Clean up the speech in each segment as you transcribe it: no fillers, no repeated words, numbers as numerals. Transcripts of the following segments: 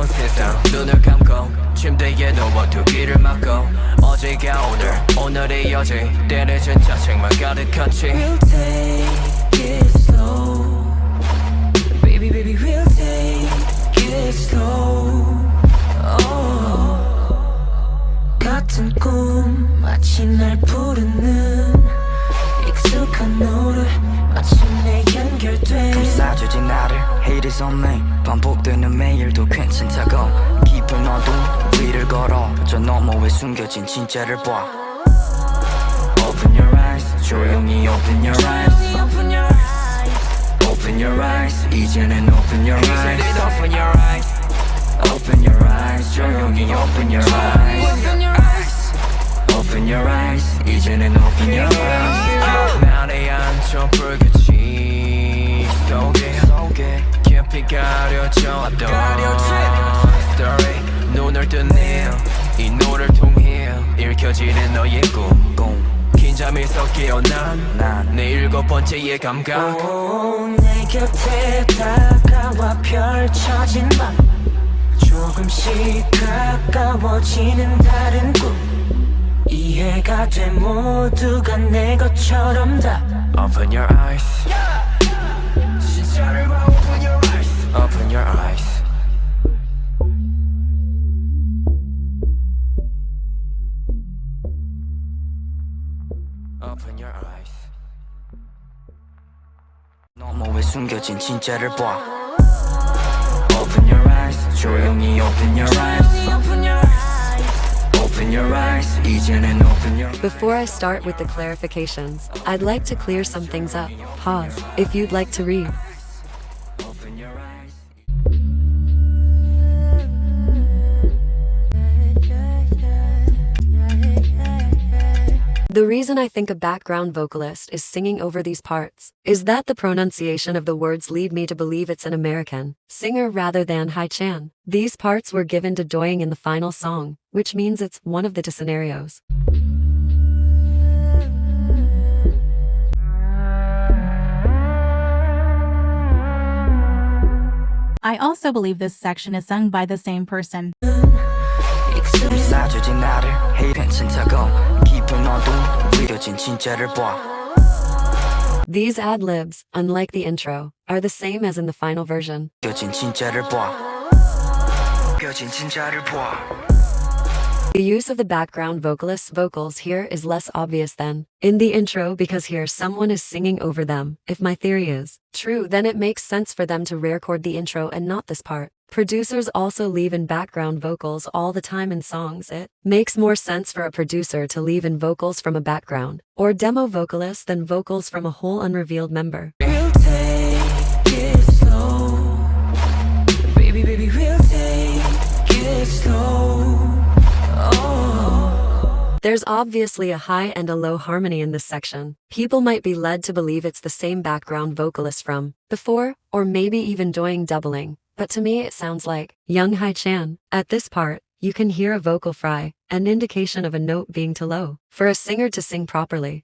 새로운 세상 눈을 감고 침대에 누워 두 귀를 막고 어제가 오늘이 어제 때늦은 짜증만 가득한지 We'll take it slow Baby baby we'll take it slow 같은 꿈 마치 날 부르는 익숙한 노래 마침내 연결돼 감싸주지 나를 Hate is on me 반복되는 매일도 괜찮다고 깊은 어둠 위를 걸어 저 너머에 숨겨진 진짜를 봐 Open your eyes 조용히 open your eyes Open your eyes Open your eyes 이제는 open your eyes Open your eyes Open your eyes 조용히 open your eyes Open your eyes Open your eyes 이제는 open your eyes 날에 안쳐 불빛이 속에 깊이 가려졌던 story 눈을 뜨네 이 노래를 통해 읽혀지는 너의 꿈 긴 잠이 섞여 난내 일곱 번째의 감각 내 곁에 다가와 펼쳐진 밤 조금씩 가까워지는 다른 꿈 이해가 돼 모두가 내 것처럼 다 Open your eyes 진짜를 봐 Open your eyes Open your eyes Open your eyes 너머에 숨겨진 진짜를 봐 Open your eyes 조용히 open your eyes Open your eyes Open your eyes 이제는 open your eyes Before I start with the clarifications, I'd like to clear some things up. Pause, if you'd like to read. Open your eyes The reason I think a background vocalist is singing over these parts is that the pronunciation of the words lead me to believe it's an American singer rather than HAECHAN. These parts were given to doyoung in the final song, which means it's one of the two scenarios. I also believe this section is sung by the same person. 감싸주지 나를 Hate 괜찮다고 깊은 어둠 위겨진 진짜를 봐 These ad-libs, unlike the intro, are the same as in the final version. 위겨진 진짜를 봐 위겨진 진짜를 봐 The use of the background vocalist's vocals here is less obvious than in the intro because here someone is singing over them. If my theory is true, then it makes sense for them to re-record the intro and not this part. Producers also leave in background vocals all the time in songs. It makes more sense for a producer to leave in vocals from a background or demo vocalist than vocals from a whole unrevealed member. We'll take it slow Baby baby we'll take it slow There's obviously a high and a low harmony in this section. People might be led to believe it's the same background vocalist from before, or maybe even doyoung doubling, but to me it sounds like young HAECHAN. At this part, you can hear a vocal fry, an indication of a note being too low for a singer to sing properly.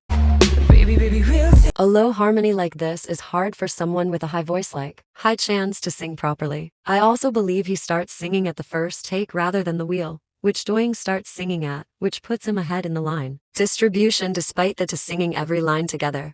Baby baby we'll take A low harmony like this is hard for someone with a high voice like HAECHAN's to sing properly. I also believe he starts singing at the first take rather than the wheel, which doyoung starts singing at, which puts him ahead in the line distribution despite the two singing every line together.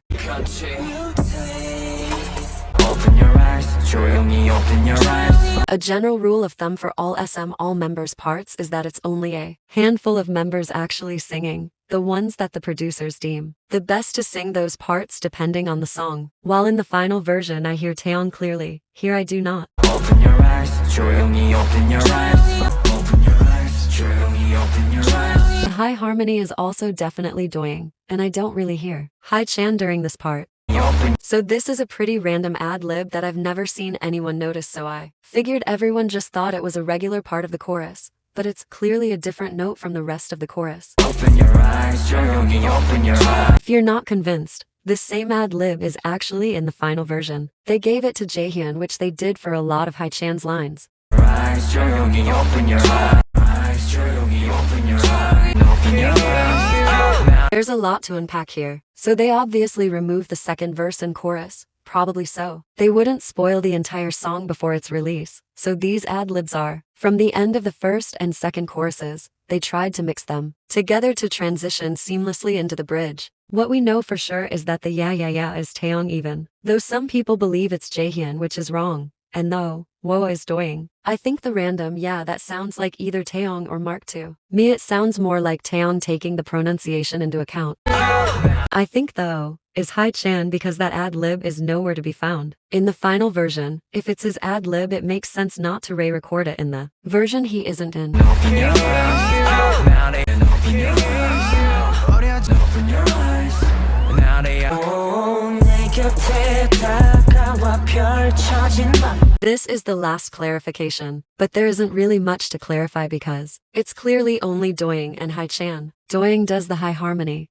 Open your eyes 조용히 open your eyes A general rule of thumb for all all members parts is that it's only a handful of members actually singing, the ones that the producers deem the best to sing those parts depending on the song. While in the final version I hear taeyong clearly, here I do not. Open your eyes 조용히 open your eyes Open your eyes 조용히 open your eyes The high harmony is also definitely doyoung, and I don't really hear HAECHAN during this part. Open So this is a pretty random ad-lib that I've never seen anyone notice, so I figured everyone just thought it was a regular part of the chorus, but it's clearly a different note from the rest of the chorus. Open your eyes 조용히 open your eyes If you're not convinced, this same ad-lib is actually in the final version. They gave it to jaehyun, which they did for a lot of HAECHAN's lines. Eyes 조용히 open your eyes 조용히 open your eyes open your eyes There's a lot to unpack here, so they obviously removed the second verse and chorus, Probably so. They wouldn't spoil the entire song before its release, so these ad-libs are. From the end of the first and second choruses, they tried to mix them together to transition seamlessly into the bridge. What we know for sure is that the yeah yeah yeah is taeyong even, though some people believe it's jaehyun, which is wrong. And though wayv is doyoung, I think the random yeah that sounds like either taeyong or Mark II. Me it sounds more like taeyong taking the pronunciation into account. I think though is HAECHAN because that ad-lib is nowhere to be found. In the final version, if it's his ad-lib it makes sense not to re-record it in the version he isn't in. This is the last clarification, but there isn't really much to clarify because it's clearly only doyoung and HAECHAN. Doyoung does the high harmony,